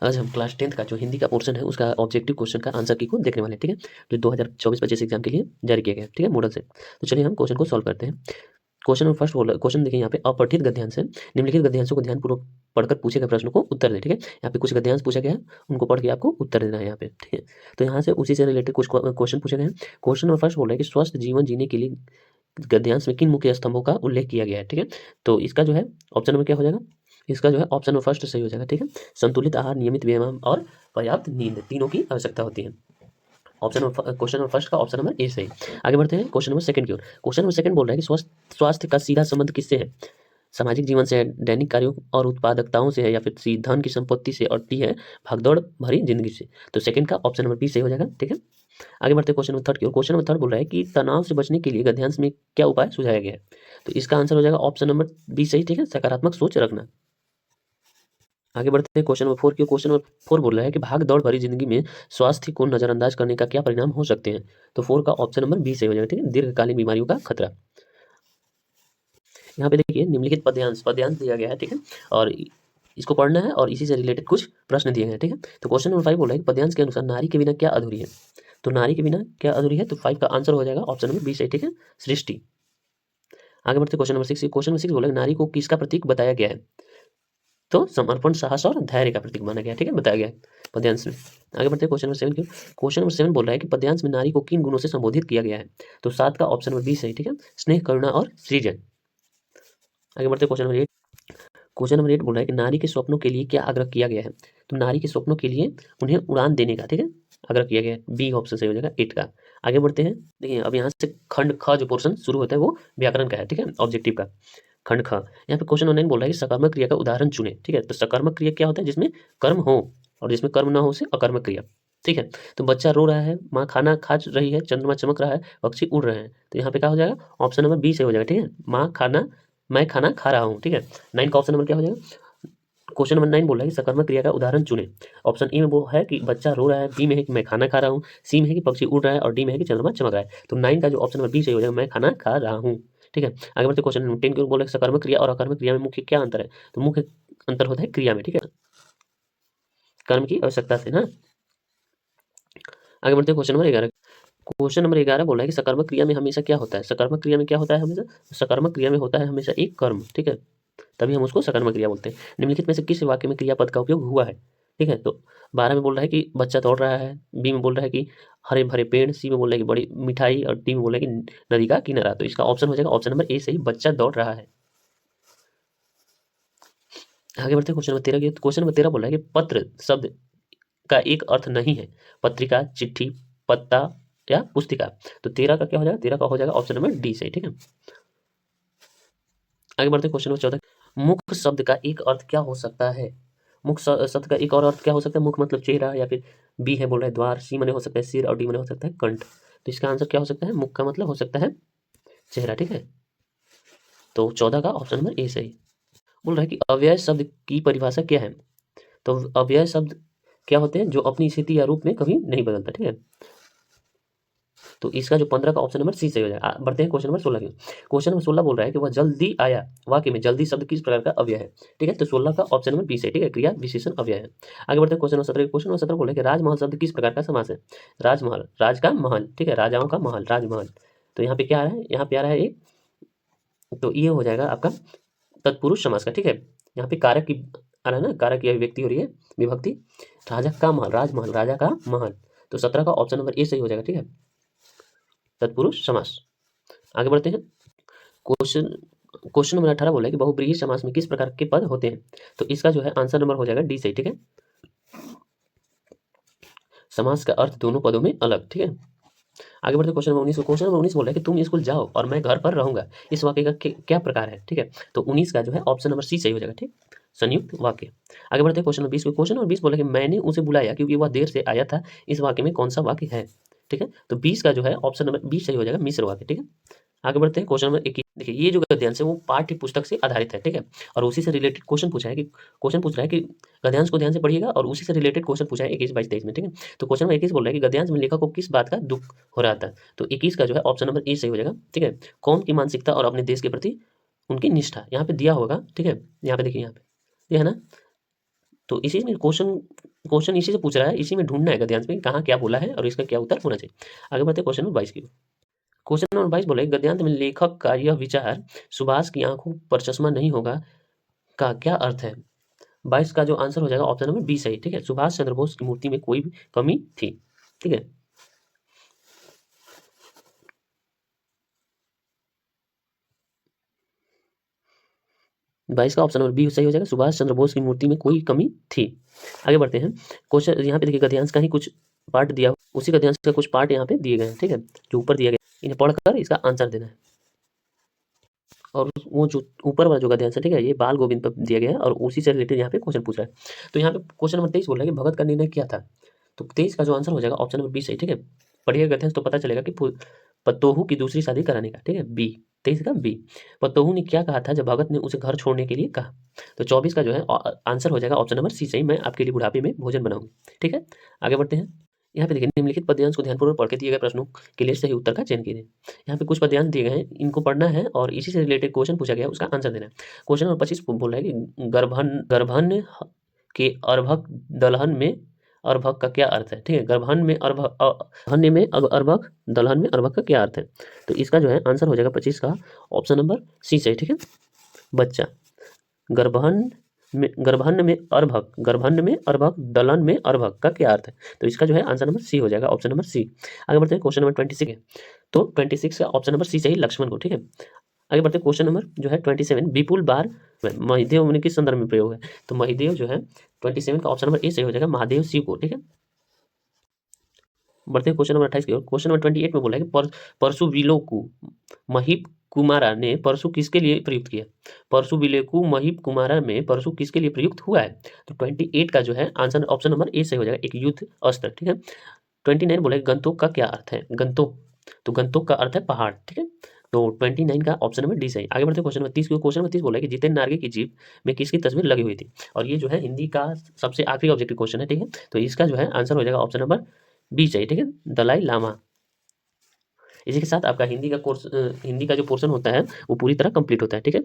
आज हम class 10th का जो हिंदी का पोर्शन है उसका ऑब्जेक्टिव क्वेश्चन का आंसर की को देखने वाले हैं, ठीक है, जो 2024-25 एग्जाम के लिए जारी किया गया है, ठीक है, मॉडल से। तो चलिए हम क्वेश्चन को सॉल्व करते हैं। क्वेश्चन में फर्स्ट क्वेश्चन देखिए यहाँ पे, अपठित गद्यांश है, निम्नलिखित गद्यांशों को ध्यानपूर्वक पढ़कर पूछे गए प्रश्नों को उत्तर दें, ठीक है। यहाँ पे कुछ गद्यांश पूछा गया है, उनको पढ़ के आपको उत्तर देना है यहाँ पे, ठीक है। तो यहाँ से उसी से रिलेटेड कुछ क्वेश्चन पूछे गए हैं। क्वेश्चन में फर्स्ट बोल रहा है कि स्वस्थ जीवन जीने के लिए गद्यांश में किन मुख्य स्तंभों का उल्लेख किया गया है, ठीक है। तो इसका जो है ऑप्शन नंबर क्या हो जाएगा, इसका जो है ऑप्शन नंबर फर्स्ट सही हो जाएगा, ठीक है। संतुलित आहार, नियमित व्यायाम और पर्याप्त नींद, तीनों की आवश्यकता होती है। क्वेश्चन नंबर फर्स्ट का ऑप्शन नंबर ए सही। आगे बढ़ते हैं क्वेश्चन नंबर सेकंड की ओर। क्वेश्चन नंबर सेकंड बोल रहा है कि स्वास्थ्य का सीधा संबंध किससे है, सामाजिक जीवन से है, दैनिक कार्यों और उत्पादकताओं से है, या फिर सी धन की संपत्ति से, और टी है भागदौड़ भरी जिंदगी से। तो सेकंड का ऑप्शन नंबर बी सही हो जाएगा, ठीक है। आगे बढ़ते हैं क्वेश्चन नंबर थर्ड की ओर। क्वेश्चन नंबर थर्ड बोल रहा है कि तनाव से बचने के लिए गद्यांश में क्या उपाय सुझाया गया है। तो इसका आंसर हो जाएगा ऑप्शन नंबर बी सही, ठीक है, सकारात्मक सोच रखना। आगे बढ़ते हैं क्वेश्चन नंबर फोर की। क्वेश्चन नंबर फोर बोल रहा है कि भाग दौड़ भरी जिंदगी में स्वास्थ्य को नजरअंदाज करने का क्या परिणाम हो सकते हैं। तो फोर का ऑप्शन नंबर बी सही हो जाएगा, ठीक है, दीर्घकालीन बीमारियों का खतरा। यहाँ पे देखिए निम्नलिखित पद्यांश दिया गया है, ठीक है, और इसको पढ़ना है और इसी से रिलेटेड कुछ प्रश्न दिए गए हैं, ठीक है। तो क्वेश्चन नंबर 5 बोल रहा है कि पद्यांश के अनुसार नारी के बिना क्या अधूरी है। तो नारी के बिना क्या अधूरी है, तो 5 का आंसर हो जाएगा ऑप्शन नंबर बी सही, ठीक है, सृष्टि। आगे बढ़ते क्वेश्चन नंबर 6। क्वेश्चन नंबर 6 बोला नारी को किसका प्रतीक बताया गया है। तो समर्पण, साहस और धैर्य का प्रतीक माना गया, ठीक है, बताया गया है पद्यांश में। आगे बढ़ते क्वेश्चन नंबर 7 की। क्वेश्चन नंबर 7 बोल रहा है कि पद्यांश में नारी को किन गुणों से संबोधित किया गया है। तो 7 का ऑप्शन नंबर बी सही, ठीक है, स्नेह, करुणा और सृजन। आगे बढ़ते क्वेश्चन नंबर 8। क्वेश्चन नंबर 8 बोल रहा है कि नारी के स्वप्नों के लिए क्या आग्रह किया गया है। तो नारी के स्वप्नों के लिए उन्हें उड़ान देने का, ठीक है, आग्रह किया गया है। बी ऑप्शन सही हो जाएगा 8 का। आगे बढ़ते हैं, देखिए अब यहाँ से खंड ख जो पोर्शन शुरू होता है वो व्याकरण का है, ठीक है, ऑब्जेक्टिव का खंड ख। यहाँ पे क्वेश्चन 9 बोल रहा है कि सकर्मक क्रिया का उदाहरण चुने, ठीक है। तो सकर्मक क्रिया क्या होता है, जिसमें कर्म हो, और जिसमें कर्म ना हो उसे अकर्मक क्रिया, ठीक है। तो बच्चा रो रहा है, माँ खाना खा रही है, चंद्रमा चमक रहा है, पक्षी उड़ रहे हैं। तो यहाँ पे क्या हो जाएगा, ऑप्शन नंबर बी सही हो जाएगा, ठीक है, मैं खाना खा रहा हूँ, ठीक है। 9 का ऑप्शन नंबर क्या हो जाएगा। क्वेश्चन नंबर 9 बोल रहा है कि सकर्मक क्रिया का उदाहरण चुने। ऑप्शन ए में वो है कि बच्चा रो रहा है, बी में है कि मैं खाना खा रहा हूँ, सी में है कि पक्षी उड़ रहा है, और डी में है कि चंद्रमा चमक रहा है। तो 9 का जो ऑप्शन नंबर बी सही हो जाएगा, मैं खाना खा रहा हूँ, ठीक है। आगे बढ़ते क्वेश्चन नंबर 10 की ओर। बोला सकर्मक क्रिया और अकर्मक क्रिया में मुख्य क्या अंतर है। तो मुख्य अंतर होता है क्रिया में, ठीक है, कर्म की आवश्यकता से ना। आगे बढ़ते क्वेश्चन नंबर 11। क्वेश्चन नंबर 11 बोला है कि सकर्मक क्रिया में हमेशा क्या होता है। सकर्मक क्रिया में क्या होता है हमेशा, सकर्मक क्रिया में होता है हमेशा एक कर्म, ठीक है, तभी हम उसको सकर्मक क्रिया बोलते हैं। निम्नलिखित में से किस वाक्य में क्रियापद का उपयोग हुआ है, ठीक है। तो 12 में बोल रहा है कि बच्चा दौड़ रहा है, बी में बोल रहा है कि हरे भरे पेड़, सी में बोल रहा है कि बड़ी मिठाई, और डी में बोल रहा है कि नदी का किनारा। तो इसका ऑप्शन हो जाएगा ऑप्शन नंबर ए सही, बच्चा दौड़ रहा है। आगे बढ़ते हैं क्वेश्चन नंबर 13 की। क्वेश्चन नंबर 13 बोल रहा है कि पत्र शब्द का एक अर्थ नहीं है, पत्रिका, चिट्ठी, पत्ता या पुस्तिका। तो 13 का क्या हो जाएगा, 13 का हो जाएगा ऑप्शन नंबर डी सही, ठीक है। आगे बढ़ते हैं क्वेश्चन नंबर 14। मुख शब्द का एक अर्थ क्या हो सकता है। मुख शब्द का एक और अर्थ क्या हो सकता है। मुख मतलब चेहरा, या फिर बी है बोल रहा है द्वार, सी मने हो सकता है सिर, और डी मने हो सकता है कंठ। तो इसका आंसर क्या हो सकता है, मुख का मतलब हो सकता है चेहरा, ठीक है। तो 14 का ऑप्शन नंबर ए सही। बोल रहा है कि अव्यय शब्द की परिभाषा क्या है। तो अव्यय शब्द क्या होते हैं, जो अपनी स्थिति या रूप में कभी नहीं बदलता, ठीक है। तो इसका जो 15 का ऑप्शन नंबर सी सही हो जाएगा। बढ़ते हैं क्वेश्चन नंबर 16 की। क्वेश्चन नंबर 16 बोल रहा है कि वह जल्दी आया वाक्य में जल्दी शब्द किस प्रकार का अव्यय है, ठीक है। तो 16 का ऑप्शन नंबर बी सही, ठीक है, क्रिया विशेषण अव्यय है। आगे बढ़ते हैं क्वेश्चन नंबर 17। क्वेश्चन नंबर 17 बोल रहा है कि राजमहल शब्द किस प्रकार का समास है। राजमहल, राज का महल, ठीक है, राजाओं का महल, राजमहल। तो यहाँ पे क्या आ रहा है, यहाँ पे आ रहा है एक, तो ये हो जाएगा आपका तत्पुरुष समास का, ठीक है। यहाँ पे कारक की आ रहा है ना, कारक की अभिव्यक्ति हो रही है, विभक्ति। राजा का महल, राजमहल, राजा का महल। तो 17 का ऑप्शन नंबर ए सही हो जाएगा, ठीक है, तत्पुरुष समास। आगे बढ़ते हैं क्वेश्चन क्वेश्चन नंबर 18 बोला है कि बहुब्रीहि समास में किस प्रकार के पद होते हैं। तो इसका जो है आंसर नंबर हो जाएगा डी सही, ठीक है, समास का अर्थ दोनों पदों में अलग, ठीक है। आगे बढ़ते क्वेश्चन नंबर 19। क्वेश्चन नंबर 19 बोला है कि तुम स्कूल जाओ और मैं घर पर रहूंगा, इस वाक्य का क्या प्रकार है, ठीक है। तो 19 का जो है ऑप्शन नंबर सी सही हो जाएगा, ठीक, संयुक्त वाक्य। आगे बढ़ते क्वेश्चन नंबर 20। क्वेश्चन नंबर 20 बोला कि मैंने उसे बुलाया क्योंकि वह देर से आया था, इस वाक्य में कौन सा वाक्य है, ठीक है। तो 20 का जो है ऑप्शन नंबर बी सही हो जाएगा, मिश्र वाक्य, ठीक है। आगे बढ़ते हैं क्वेश्चन नंबर 21। देखिए ये जो गद्यांश है वो पाठ्य पुस्तक से आधारित है, ठीक है, और उसी से रिलेटेड क्वेश्चन पूछा है कि क्वेश्चन पूछ रहा है कि गद्यांश को ध्यान से पढ़िएगा, और उसी से रिलेटेड क्वेश्चन पूछा है 21, 22, 23 में, ठीक है। तो क्वेश्चन नंबर 21 बोल रहा है कि गद्यांश में लेखक को किस बात का दुख हो रहा था। तो 21 का जो है ऑप्शन नंबर ए सही हो जाएगा, ठीक है, कौम की मानसिकता और अपने देश के प्रति उनकी निष्ठा। यहाँ पे दिया होगा, ठीक है, यहाँ पे देखिए, यहाँ पे ये है ना, तो इसी में क्वेश्चन इसी से पूछ रहा है, इसी में ढूंढना है गद्यांश में कहाँ क्या बोला है और इसका क्या उत्तर होना चाहिए। आगे बढ़ते हैं क्वेश्चन नंबर 22 की ओर। क्वेश्चन नंबर 22 बोला है गद्यांश में लेखक का यह विचार सुभाष की आंखों पर चश्मा नहीं होगा का क्या अर्थ है। 22 का जो आंसर हो जाएगा ऑप्शन नंबर बी सही, ठीक है। सुभाष चंद्र बोस की मूर्ति में कोई भी कमी थी, ठीक है। 22 का ऑप्शन नंबर बी सही हो जाएगा, सुभाष चंद्र बोस की मूर्ति में कोई कमी थी। आगे बढ़ते हैं क्वेश्चन, यहाँ पे देखिए गद्यांश का ही कुछ पार्ट दिया, उसी गद्यांश का कुछ पार्ट यहाँ पे दिए गए हैं, ठीक है, जो ऊपर दिया गया, इन्हें पढ़कर इसका आंसर देना है। और वो जो ऊपर वाला जो गद्यांश है, ठीक है, ये बाल गोविंद पर दिया गया है और उसी से रिलेटेड यहाँ पे क्वेश्चन पूछ रहा है। तो यहाँ पे क्वेश्चन नंबर 23 बोल रहा है कि भगत का निर्णय क्या था। तो 23 का जो आंसर हो जाएगा ऑप्शन नंबर बी सही, ठीक है। पढ़िएगा गद्यांश तो पता चलेगा कि पतोहू की दूसरी शादी कराने का, ठीक है, बी। 23 का बी, पतोहू ने क्या कहा था जब भगत ने उसे घर छोड़ने के लिए कहा। तो 24 का जो है आंसर हो जाएगा ऑप्शन नंबर सी सही, मैं आपके लिए बुढ़ापे में भोजन बनाऊंगी, ठीक है। आगे बढ़ते हैं, यहाँ पे देखिए निम्नलिखित पद्यांश को ध्यानपूर्वक पढ़ के दिए गए प्रश्नों के लिए सही उत्तर का चयन कीजिए। यहाँ पे कुछ पद्यांश दिए गए हैं, इनको पढ़ना है और इसी से रिलेटेड क्वेश्चन पूछा गया है, उसका आंसर देना है। क्वेश्चन नंबर 25 बोल रहा है कि गर्भन के अर्भक दलहन में अर्भक का क्या अर्थ है, ठीक है। गर्भन में अर्भक दलहन में अर्भक का क्या अर्थ है। तो इसका जो है आंसर हो जाएगा 25 का ऑप्शन नंबर सी सही, ठीक है। बच्चा, गर्भन में अर्भक दलहन में अर्भक का क्या अर्थ है। तो इसका जो है आंसर नंबर सी हो जाएगा, ऑप्शन नंबर सी। आगे बढ़ते हैं क्वेश्चन नंबर 26 है, तो 26 का ऑप्शन नंबर सी सही, लक्ष्मण को, ठीक है। आगे बढ़ते हैं क्वेश्चन नंबर जो है 27, विपुल बार महिदेव में किस संदर्भ में प्रयोग है। तो महिदेव जो है 27 का ऑप्शन नंबर ए सही हो जाएगा, महादेव शिव को, ठीक है। बढ़ते हैं क्वेश्चन नंबर 28 की ओर। क्वेश्चन नंबर 28 में बोला है कि परशु विलोकु महिप कुमारा ने परशु किसके लिए प्रयुक्त किया। परशु विलेकु महिप कुमारा में परशु किसके लिए प्रयुक्त हुआ है। तो 28 का जो है आंसर ऑप्शन नंबर ए सही हो जाएगा, एक युद्ध अस्त्र, ठीक है। 29 बोले गंतोक का क्या अर्थ है। गंतोक, तो गंतोक का अर्थ है पहाड़, ठीक है। तो 29 का ऑप्शन नंबर डी सही। आगे बढ़ते क्वेश्चन नंबर 30 की। क्वेश्चन नंबर 30 बोला है कि जितेंद्र नार्गे की जीप में किसकी तस्वीर लगी हुई थी। और ये जो है हिंदी का सबसे आखिरी ऑब्जेक्टिव क्वेश्चन है, ठीक है। तो इसका जो है आंसर हो जाएगा ऑप्शन नंबर बी सही, ठीक है, दलाई लामा। इसी के साथ आपका हिंदी का जो पोर्शन होता है वो पूरी तरह कंप्लीट होता है, ठीक है।